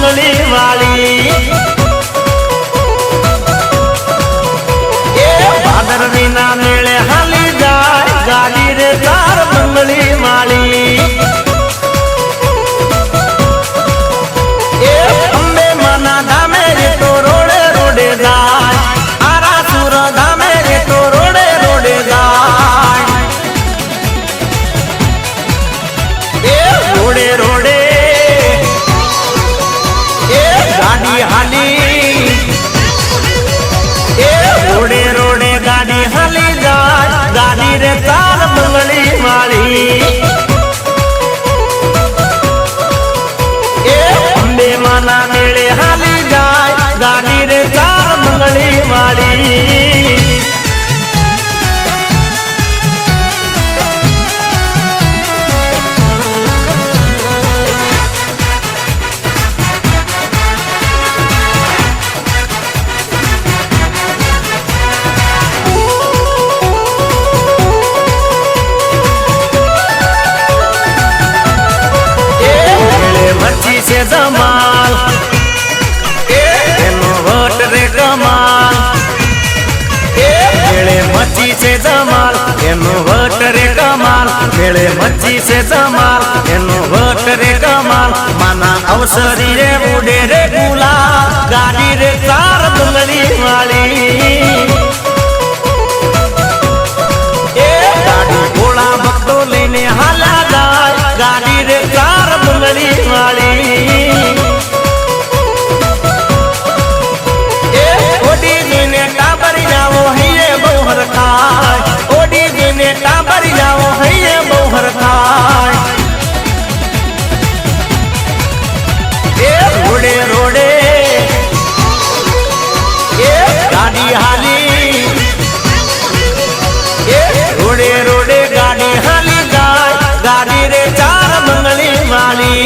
બંગલી વાળી એ ભાદરવી ના મેળે હાલી જાય ગાડી રે ચાર બંગલી વાળી એ અંબે માના ધામે રે તો રોડે રોડે જાય આરા સુર ધામે રે તો રોડે રોડે જાય એ રોડે રોડે એ ગાડી હાલી એ રોડે રોડે ગાડી હાલી જાય ગાડી રે ચાર બંગલી વાળી એ અંબે માના મેળે હાલી જાય ગાડી રે ચાર બંગલી વાળી मच्छी से जमाल एनो वट रे कमाल मेले मच्छी से जमाल एनो वट रे कमाल मेले मच्छी से जमाल एनो वट रे कमाल माना अवसरी रे उड़े रे गुलाल गाड़ी रे चार बंगली वाली ए गाड़ी घोड़ा भक्तो लेने हाला जाए गाड़ी रे चार बंगली वाली ए ओडी जीने टाबरी जाओ हइये बहुर खाय ओडी जीने टाबरी जाओ हइये बहुर खाय ए रोडे रोडे ए गाड़ी हाली ए रोडे रोडे गाड़ी हाली जाए गाड़ी रे चार बंगली वाली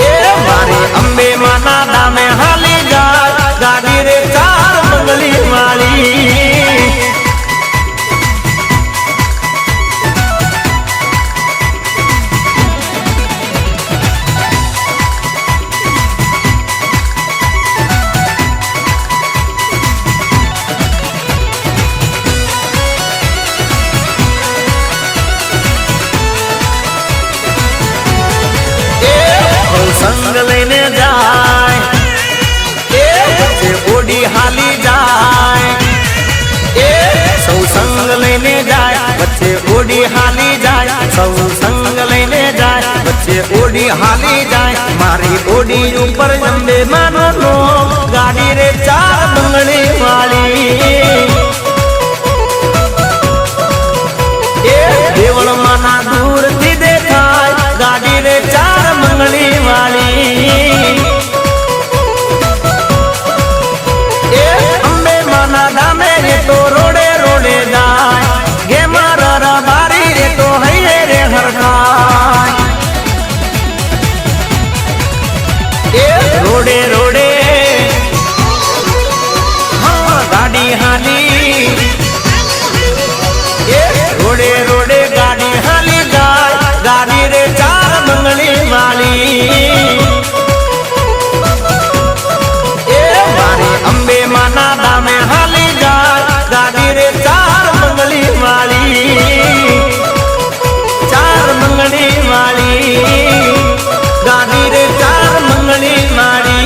ए मारी अंबे माना दामे हाली जाए गाड़ी रे चार बंगली वाली संग लेने जाए ए बच्चे ओडी हाली जाए ए सौ संग लेने जाए बच्चे ओडी हाली जाए सौ संग लेने जाए बच्चे ओडी हाली जाए मारी ओडी ऊपर अंबे मानो नो गाड़ी रे चार बंगली वाली ए देवल माना दूर थी देखाय गाड़ी रे चार बंगली वाली ए अंबे माना दामे रे तो रोडे रोडे जाए गे मारा बारी रे तो हइये रे हर खाय ए रोडे रोडे हाँ गाड़ी हाली ए रोडे रोडे गाड़ी हाली जाए गाड़ी रे चार बंगली वाली ए मारी अंबे माना दामे हाली जाए गाड़ी रे चार बंगली वाली चार बंगली वाली गाड़ी रे चार बंगली वाली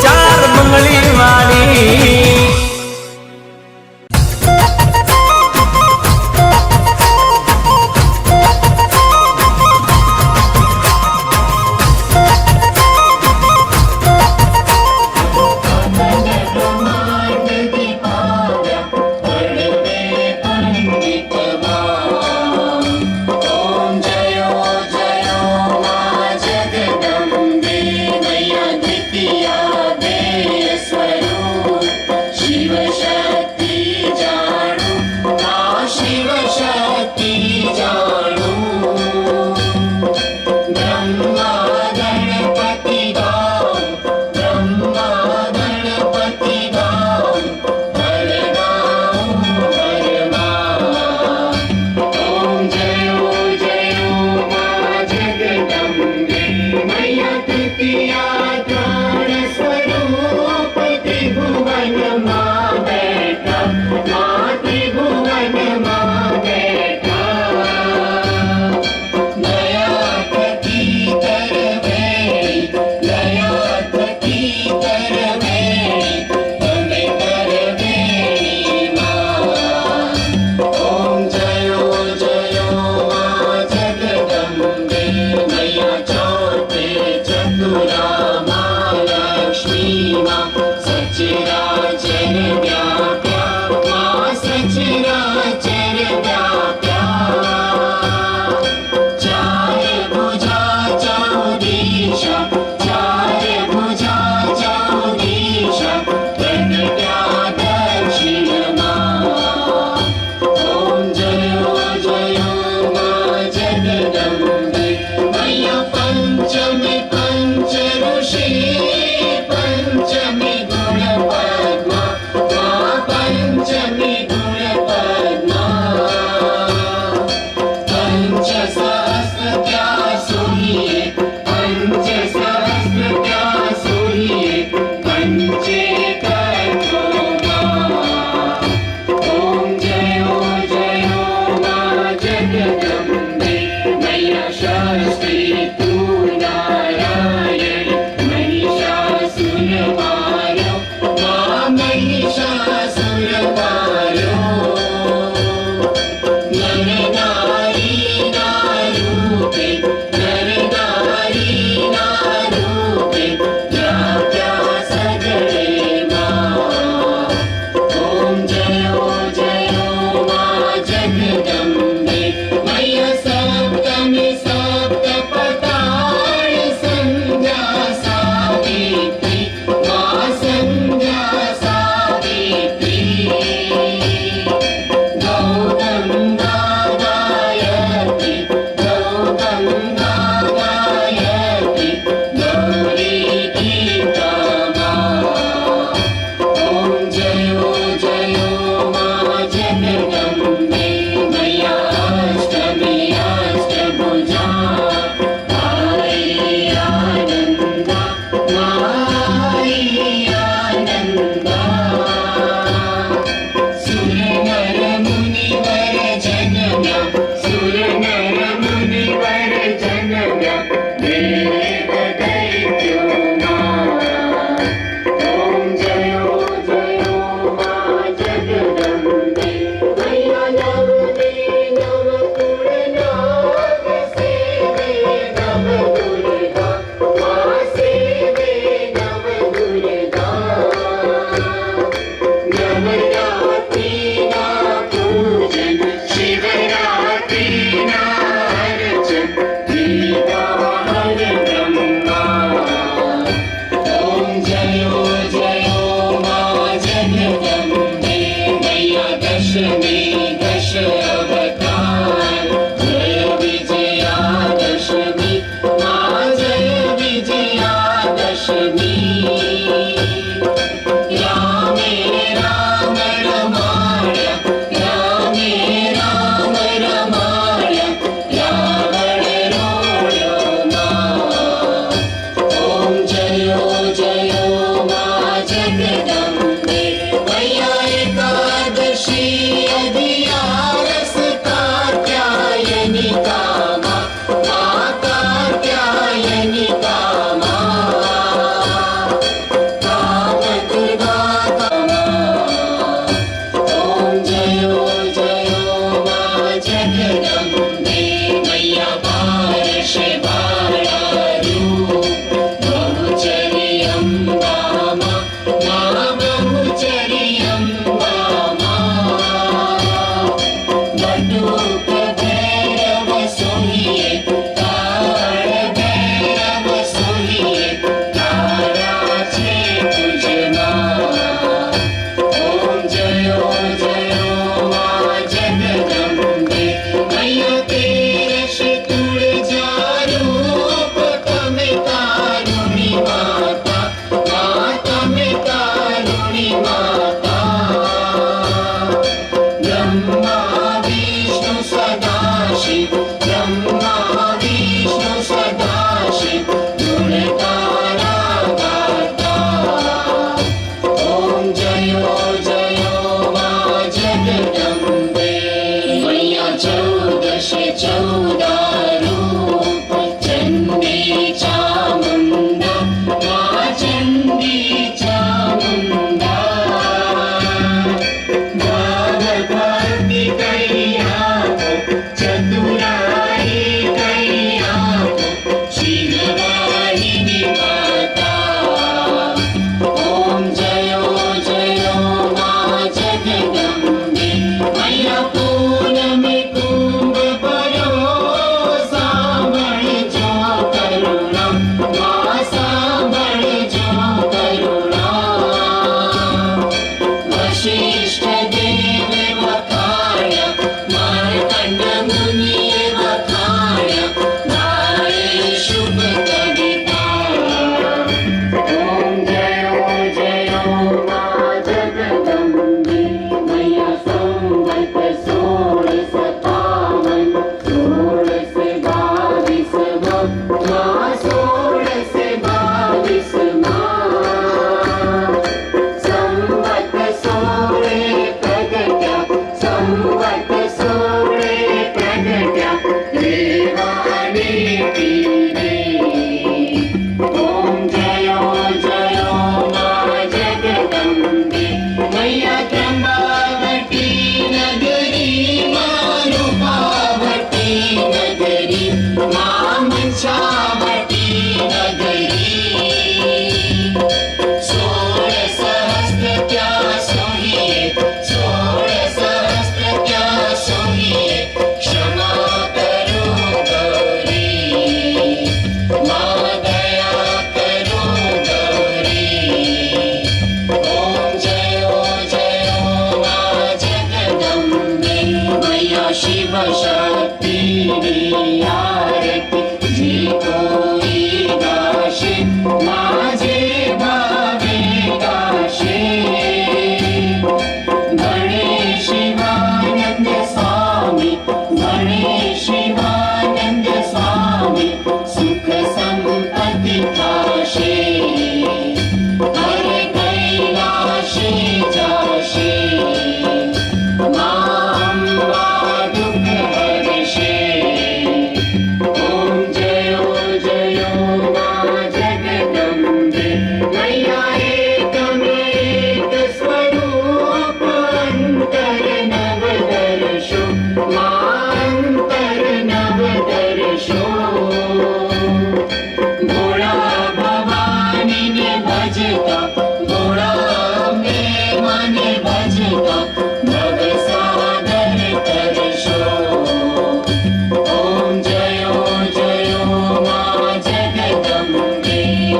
चार बंगली वाली मनोरमा लक्ष्मी माँ सचराचर व्याप्या माँ सचराचर व्याप्या चार भुजा चौदीशा चार भुजा चौदीशा प्रगट्या दक्षिण माँ ॐ जयो जयो माँ जगदम्बे मैया पंचमी पंच ऋषि पंचमी गुण पद्मा माँ पंचमी गुण पद्मा पंच सहस्र क्या सोहिए पंच सहस्र क्या सोहिए पंचे तत्वो माँ ॐ जयो जयो माँ जगदम्बे मैया शास्त्री तू नारायण महिषासुर मारो माँ महिषासुर मारो नर नारी नारूपे नर नारी नारूपे व्याप्या सगळे माँ ॐ जयो जयो माँ जगदम्बे मैया सप्तमी सप्तपदाय संध्या सावित्री माँ संध्या सावित्री गौगंगा गायत्री गौगंगा गायत्री गौरी गीता माँ ॐ जयो जयो माँ जगदम्बे मैया अष्टमी अष्टभुजा आई आनंदा माई आनंदा सुर नर मुनिवर जनम्या सुर नर मुनिवर जनम्या देव दैत्यो माँ ॐ जयो जयो माँ जगदम्बे मैया नवमी नवकुल नाग सेवे नव दुर्गा माँ सेवे नव दुर्गा नवरात्रि ना पूजन शिवरात्रि ना अर्चन गीता हर ब्रह्मा ॐ जयो जयो माँ जगदम्बे मैया दशमी दश अवतार जय विजया दशमी माँ जय विजया दशमी रामे राम रमाया रामे राम रमाया रावण रोयो माँ ॐ जयो जयो माँ जगदम्बे मैया एकादशी अधियारस कात्यायनी कामा माँ कात्यायनी कामा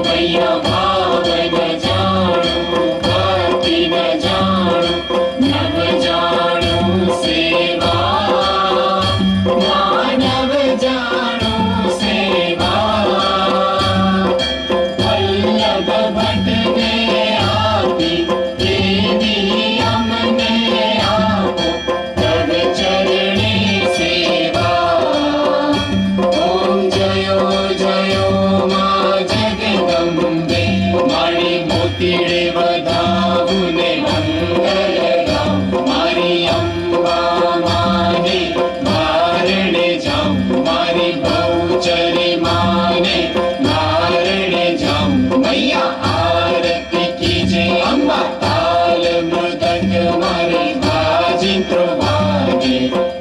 मैया भाव न जाणू भक्ति न जाणू नव जाणू सेवा मानव जाणू सेवा वल्लभ भट्ट ने आपी देवी अमने आपो तव चरणी सेवा ओम जयो जयो मां जगदम्बे मारी मोतीड़े वधावुने मंगल गाऊं मारी अंबा माने मारणे जाऊं मारी बहुचरी माने मारणे जाऊं मैया आरती कीजे अम्बा ताल मृदंग मारे बाजिंत्रो वागे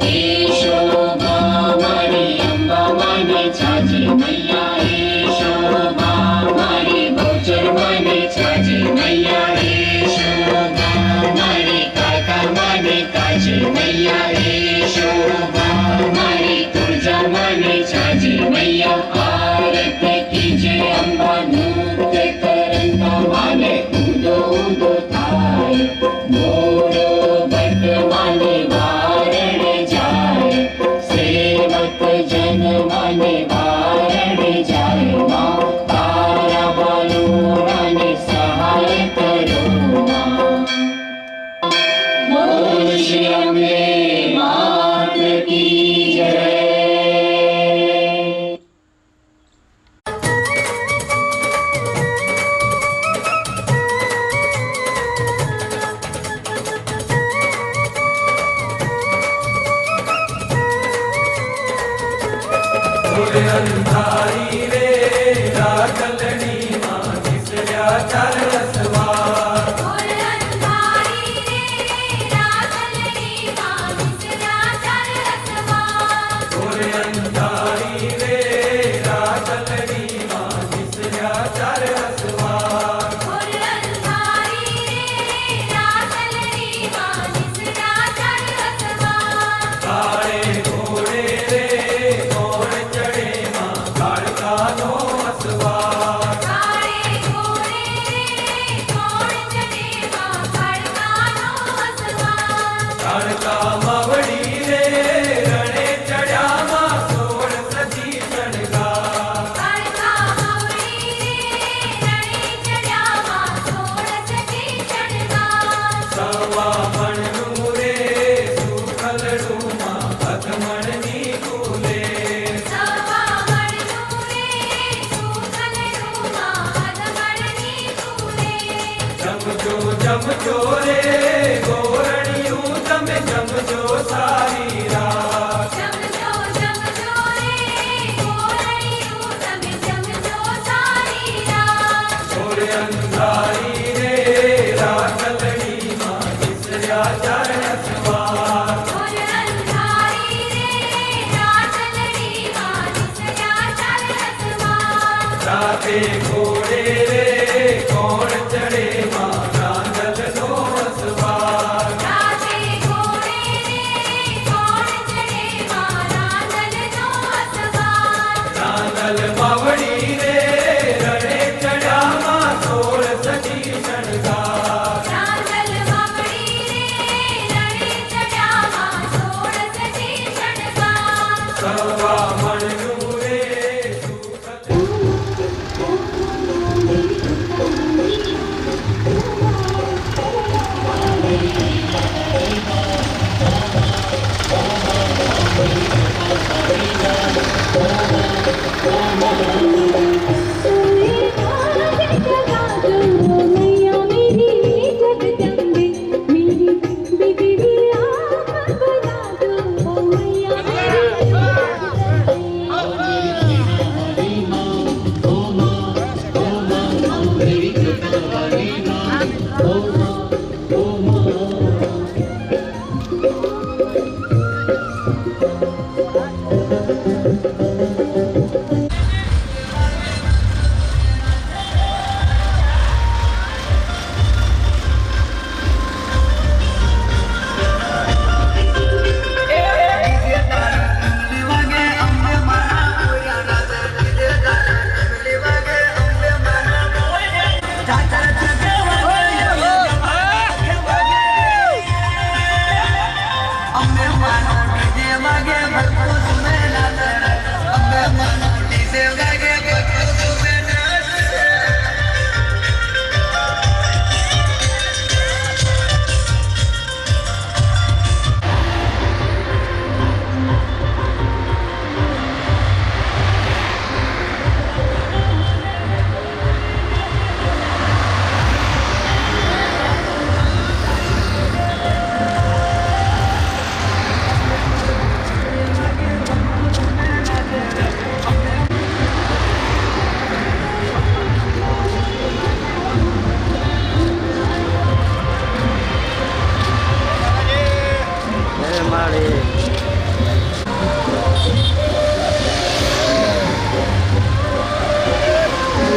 ए शोभा मारी अंबा माने छाजे मैया ए शोभा मारी बहुचर माने छाजे मैया ए शोभा मारी काका माने काजे मैया ए शोभा मारी तुळजा माने छाजे मैया आरती कीजे अंबा नृत्य करंता माने उदो उदो थाय मोरो भट्ट माने वारणे जाय सेवक जन माने वारणे जाय मां तारा बालुराने सहाय करो मां बोल श्री अम्बे मात की जय अंधारी रे राजलनी मां दिसल्या चार रसवार अंधारी रे राजलनी मां दिसल्या चार रसवार अंधारी रे राजलनी मां दिसल्या चार रसवार अंधारी रे राजलनी मां दिसल्या चार रसवार काळे घोडे रे कोण चढे मां काळका नो असवार काळे घोडे रे कोण चढे मां काळकानो असवार काळका मावडी रे रणे चढ्या मां सोड सजी चढगा काळका मावळी रे रणी चढ्या मां सोडसती चढगा सवा म्हणू रे सुखलडू मां अधमणनी कुले सवा म्हणू रे सुखलडू मां अधमणनी तुले जमजो रे गोरणियूं તમે જમજો સારી રાત જમજો જમજો રે ગોરણિયું તમે જમજો સારી રાત છોડ અંધારી રે રાખલડી માં દિસર્યા ચારણ સવાર ઓર અંધારી રે રાતલડી માં દિસર્યા ચાર રસવાર રાતે ઘોડે રે કોણ ચડે માં રાંધલ નો અસવાર રાતે ઘોડે રે કોણ ચડે માં રાંધલનો અસવાર રાંધલ માવડી રે રણે ચડ્યા માં સોળ સજી શણગાર રાંધલ માવડી રે રણે ચડ્યા માં સોળસતી શણગાર સવા મણનું રે સુખદ मैया मेरी जगदम्बे मेरी बिगड़ी आप बना दो मैया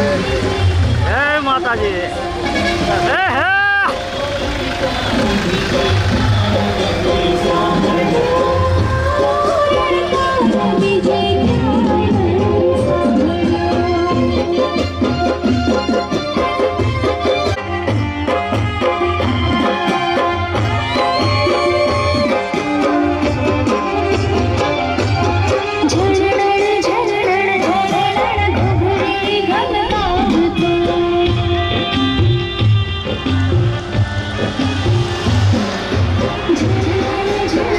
જય માતાજી હે હે ઝરણા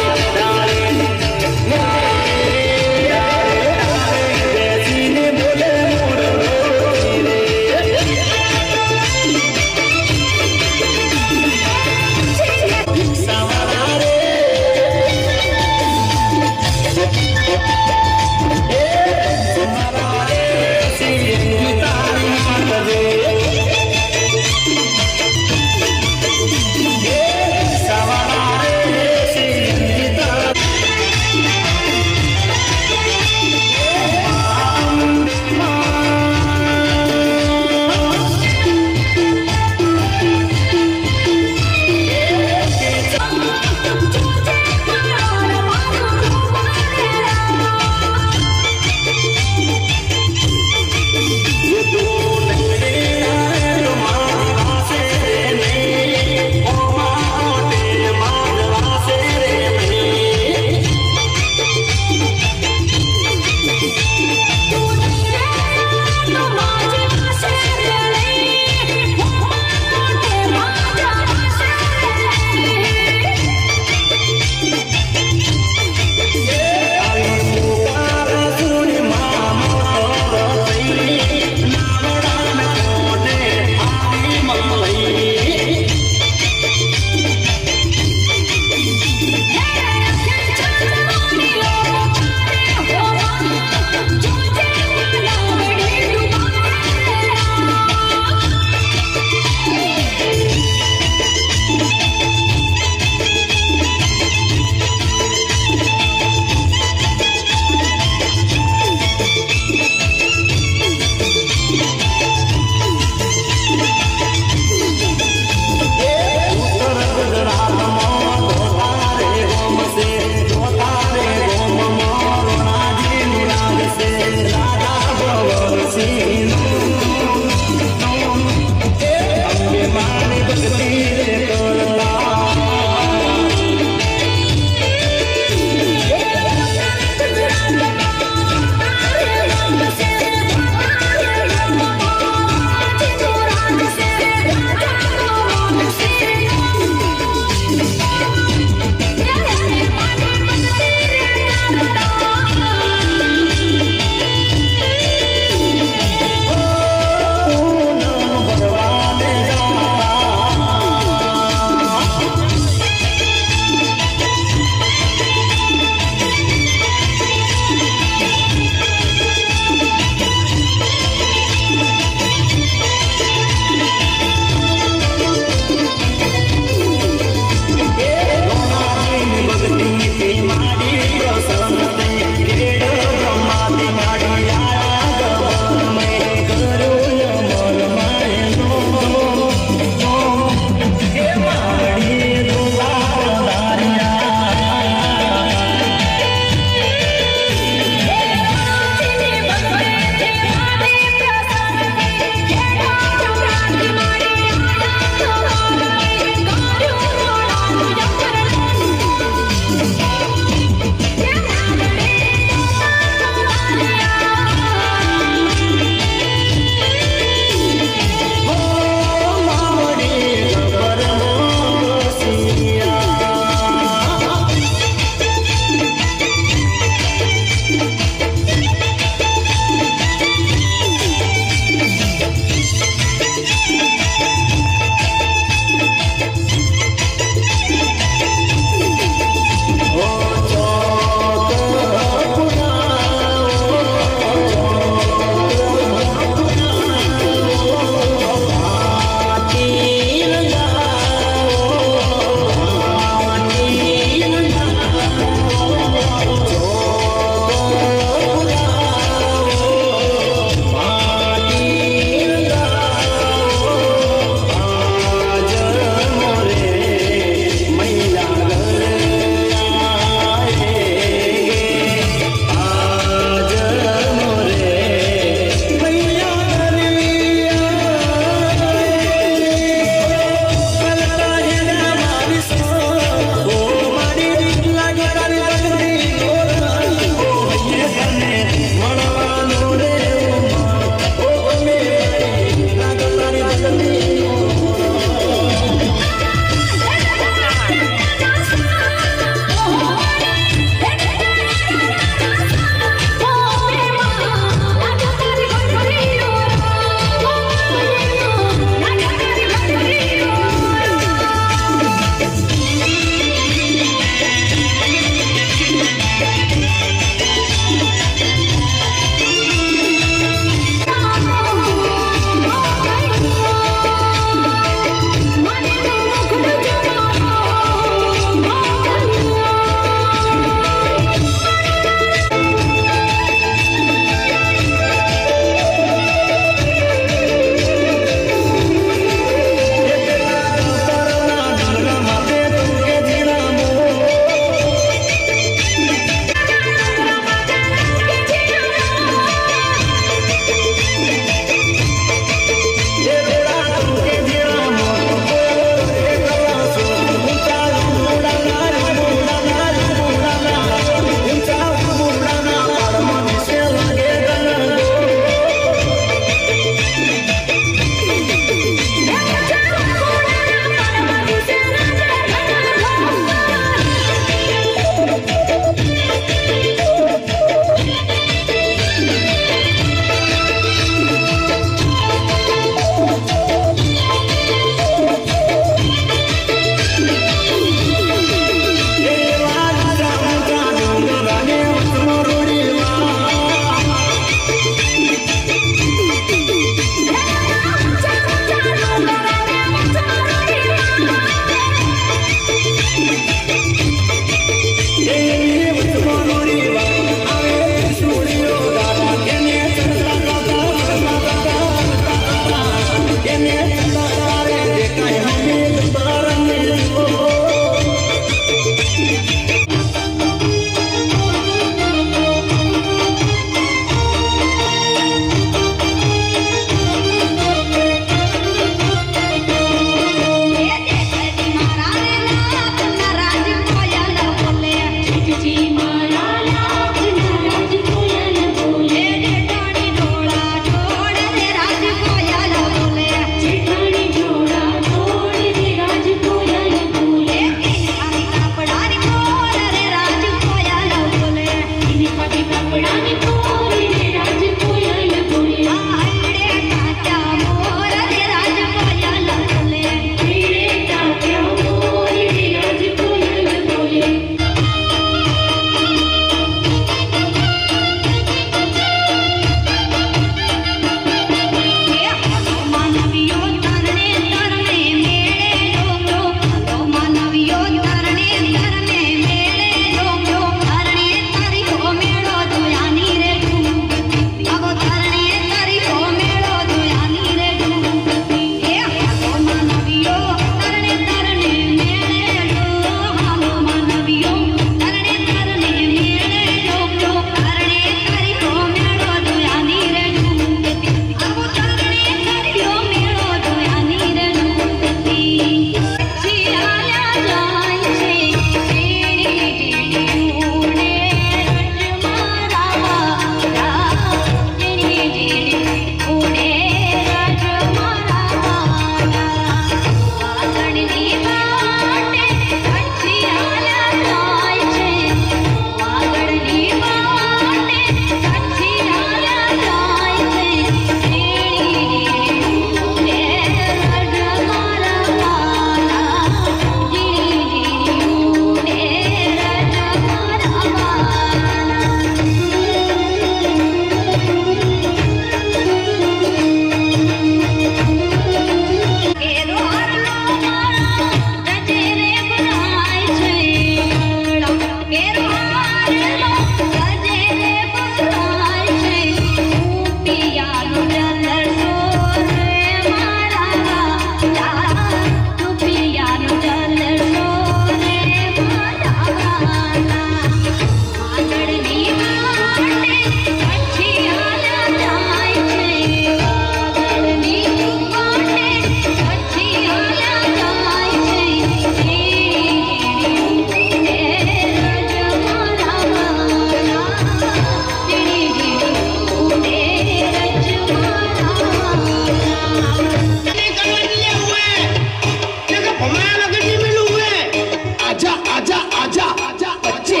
आजा आजा आजा आजा बच्चे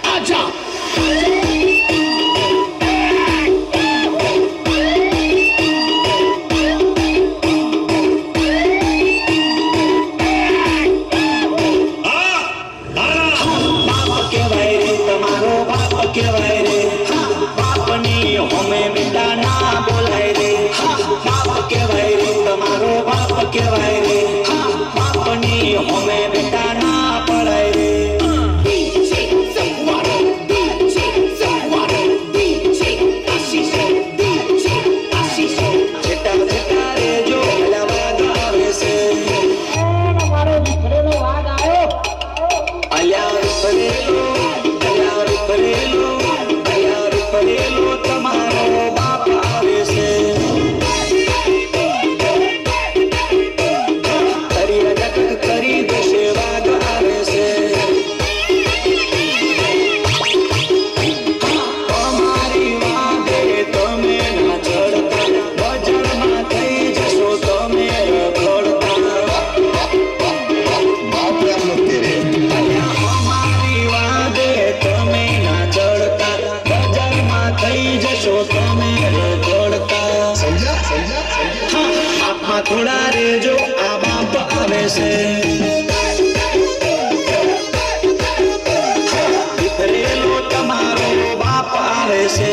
आजा કેવાય રે બાપની હોમે બેટા ના પડાય રે જેટા જેટા રે જો પેલા વાગ આવે છે મારો દીકરેનો વાગ આવ્યો અલ્યા રૂપરેલો તમારો બાપ આવે છે કરી દેશે વાગ આવે છે તમારી વાગે તમે ના ચડતા બજારમાં થઈ જશો તમે રખડતા અમારી વાગે તમે ના ચડતા બજારમાં થઈ જશો તમે રખડતા આપમાં થોડા રેજો આ બાપ આવે છે દીકરેલો તમારો બાપ આવે છે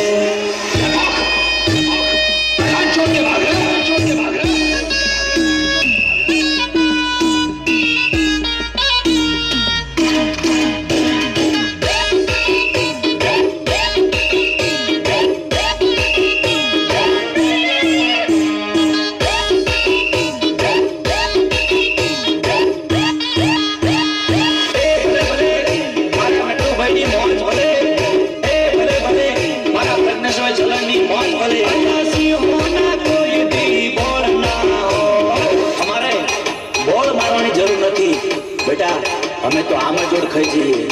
બેટા અમે તો આમ જ ઓળખાઈ જઈએ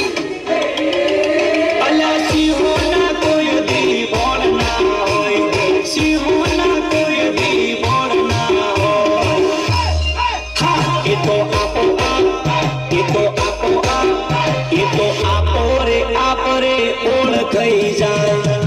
અલા સિંહોના કોઈ દી બોલ ના હોય સિંહોના કોઈ દી બોલ ના હોય એ તો આપો રે ઓળખાઈ જાય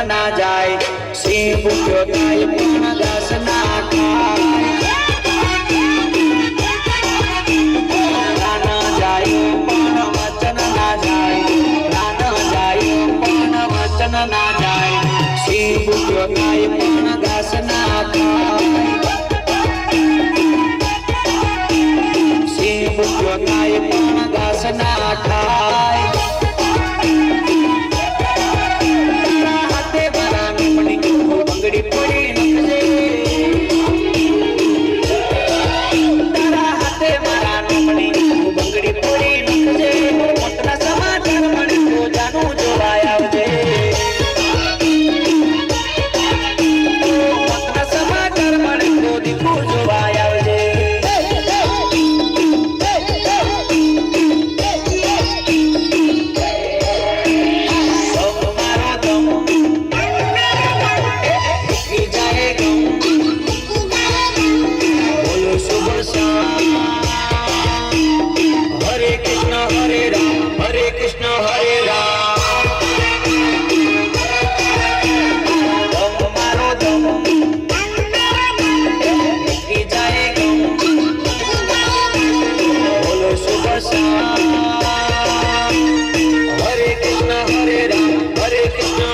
ના જાય સિંહ ભૂખ્યો થાય પણ ઘાસ ના ખાય ના જાય પણ વચન ના જાય ના જાય પણ વચન ના જાય સિંહ ભૂખ્યો થાય પણ ઘાસ ના ખાય સિંહ ભૂખ્યો થાય પણ ઘાસ ના ખાય બંગડી પડી નખજે તારા હાથે મારા નમણી બંગડી પડી નખજે મોટના સમાચાર મળે તો જાનું જોવાય આવજે મોટના સમાચાર મળે તો દીકરું જોવાય આવજે हरे कृष्ण हरे राम दम मारो दम की जाए गम बोलो शुभ शाम हरे कृष्ण हरे राम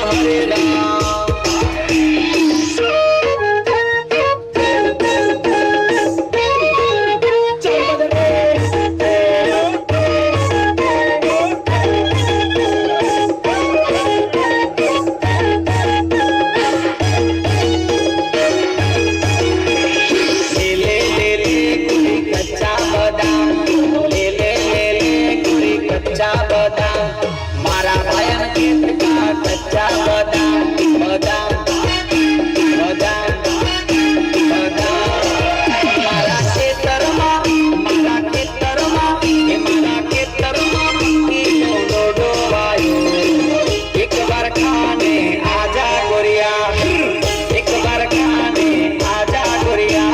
मारा भायन खेत का कच्चा बदाम बदाम बदाम बदाम मारा खेतरमा ये मारा खेतरमा डोडो वायो एक बार खाने आजा गोरिया एक बार खाने आजा गोरिया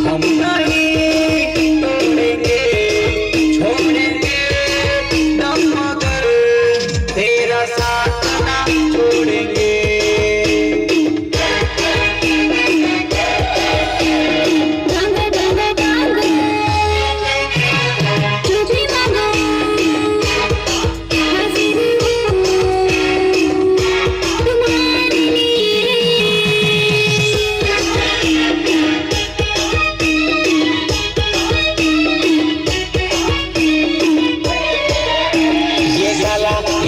हम नहीं तोड़ेंगे छोड़ेंगे दम मगर तेरा साथ ना छोड़ेंगे रंग रंग रंग जो भी मांगो हाजिर हूँ तुम्हारे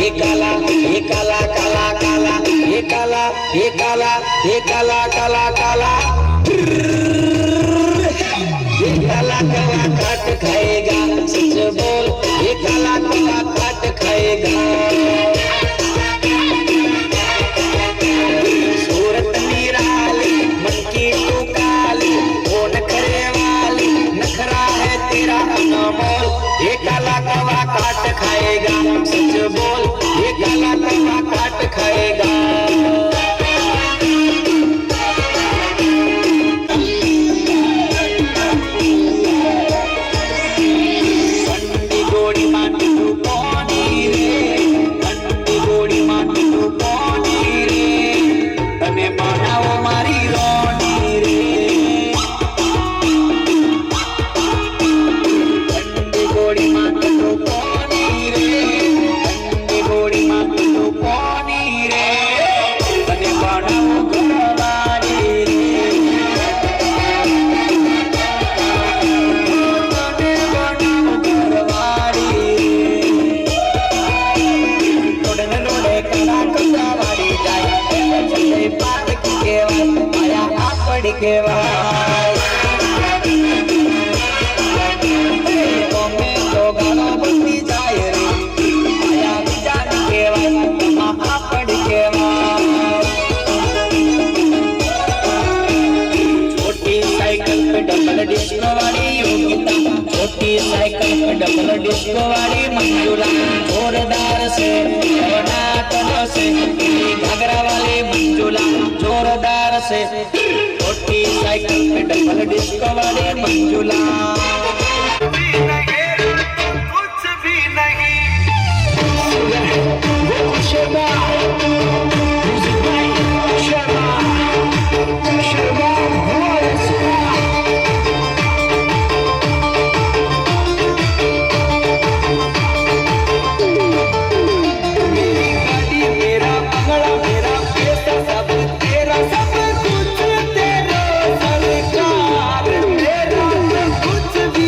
ये काला काला काला ये काला ये काला ये काला काला काला ये काला काला काट खाएगा सच बोल ये काला काला काट खाएगा सूरत निराली मन की तू काली वो नखरे वाली नखरा है तेरा अनमोल ये काला काला काट खाएगा सच बोल ये काला काला काट खाएगा ठंडी गोड़ी माटी तू पानी रे ठंडी गोड़ी माटी तू पानी रे तने बनाओ मारी रोनी रे ठंडी गोड़ी माटी तू पानी रे ठंडी गोड़ी माटी तू पानी रे तने बनाओ घरवाली रे तने बनाओ घरवाली लोडे लोडे कला कसावाड़ी जाए चले पार की केवाय माया आपड़ केवाय तो गाना बंदी जाए रे माया विचार केवाय आपड़ केवाय छोटी साइकिल पे डबल डिस्को वाली योगिता छोटी साइकिल पे डबल डिस्को वाली मंजुला जोरदार से टनाटन से घाघरा वाली मंजुला जोरदार से छोटी साइकिल पे डबल डिस्को वाली Manjula Sharma music by Sharma Sharma voice मेरी गाड़ी मेरा बंगला मेरा पैसा सब तेरा सब कुछ तेरा सरकार मेरा सब कुछ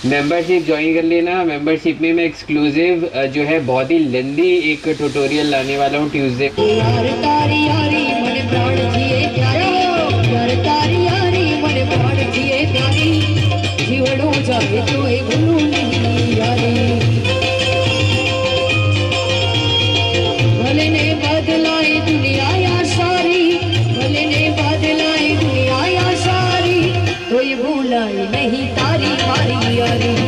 मेंबरशिप ज्वाइन कर लेना। मेंबरशिप में मैं एक्सक्लूसिव जो है बहुत ही लेंदी एक ट्यूटोरियल लाने वाला हूँ ट्यूसडे। यार तारी यारी मन प्राण जिए प्यारी, यार तारी यारी मन प्राण जिए प्यारी, जीवड़ो जाए तो ए भूलू नहीं यारी। भले ने बदलाए दुनिया या सारी, भले ने बदलाए दुनिया या सारी, कोई भूलाए नहीं तारी मारी यारी।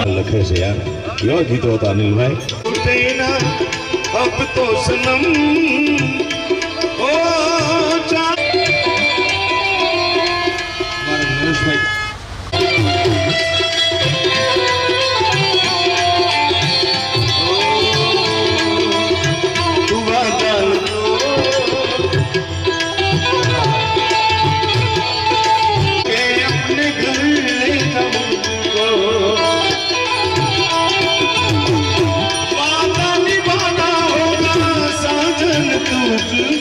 लखे से यार क्यों गीत होता अनिल भाई देना अब तो सनम ओ मनोज भाई तुझ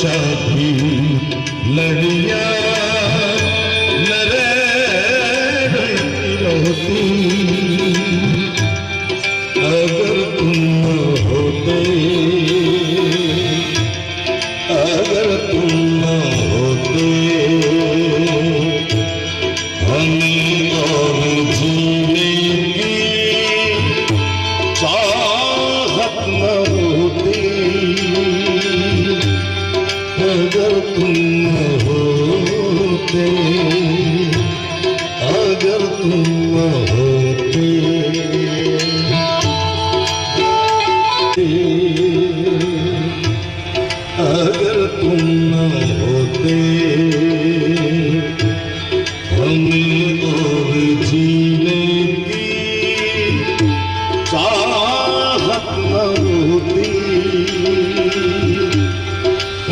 आशा की लड़िया न रह होती अगर तुम न होते, अगर तुम न होते हमें और जीने की चाहत न होती, अगर तुम न होते, अगर तुम न होते, अगर तुम न होते हमें और जीने की चाहत न होती,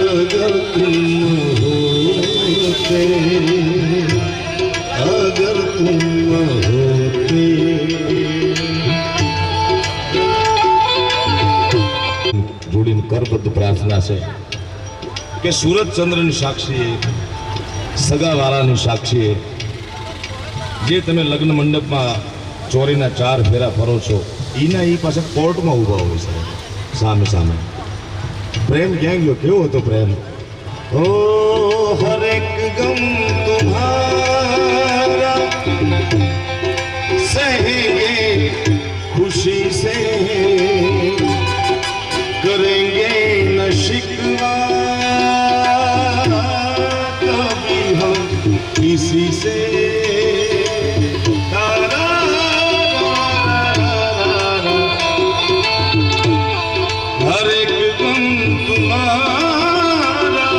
अगर तुम होते, अगर तुम होते। જોડીને કરબદ્ધ પ્રાર્થના છે કે સુરત ચંદ્રની સાક્ષીએ, સગાવાળાની સાક્ષીએ જે તમે લગ્ન મંડપમાં ચોરીના 4 ફેરા ફરો છો એના એ પાછા કોર્ટમાં ઊભા હોય છે સામે સામે. પ્રેમ ક્યાં ગયો? કેવો હતો પ્રેમ? ઓ હરેક ગમ તુમ્હારા સહેંગે खुशी से करेंगे न शिकवा कभी हम किसी से, हर एक गम तुम्हारा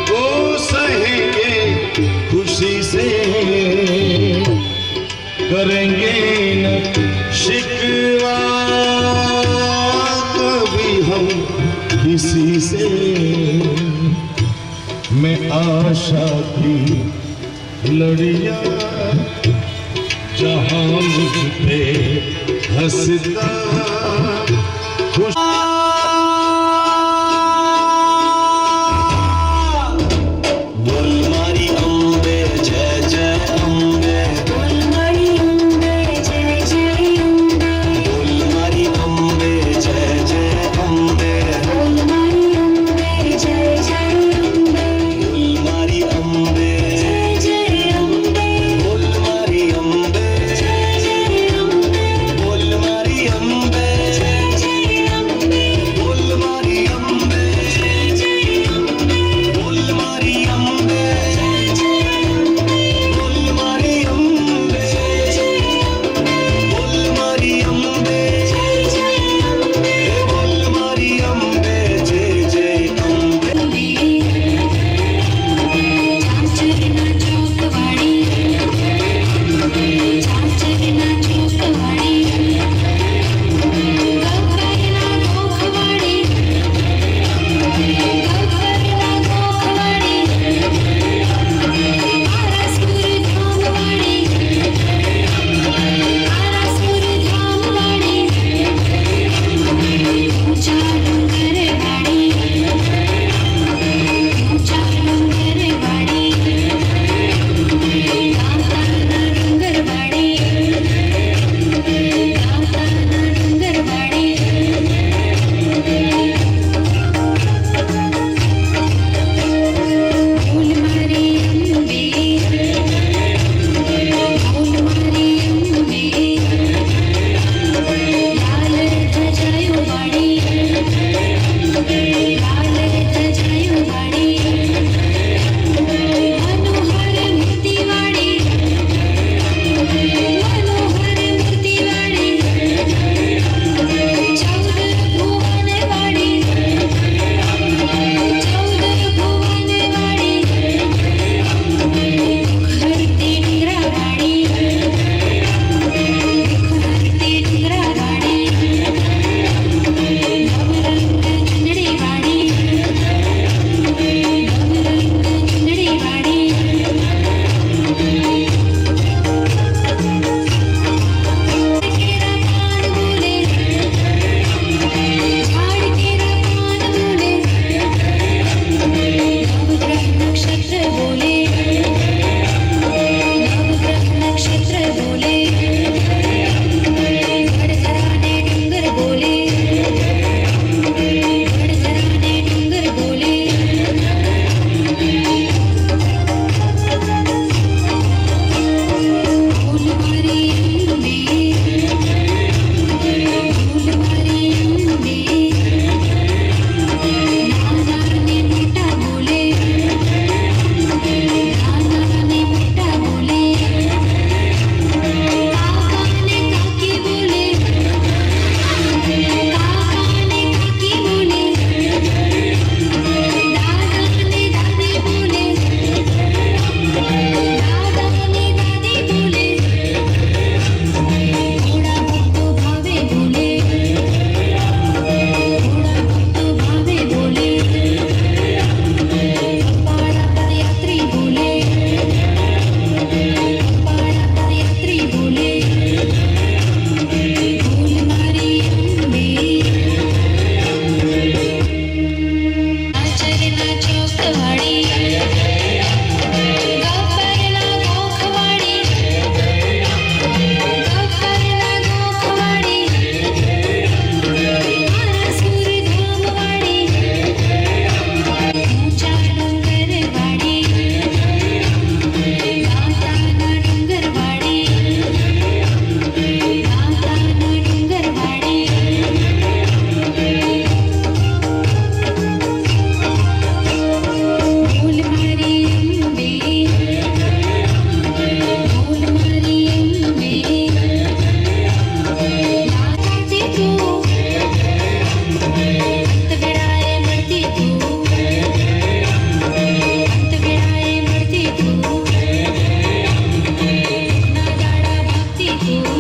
वो सहेंगे खुशी से, करेंगे न शिकवा कभी हम किसी से. मैं आशा की लड़िया जहां मुझ पे हंसता खुश बोल मारी अम्बे સિંહ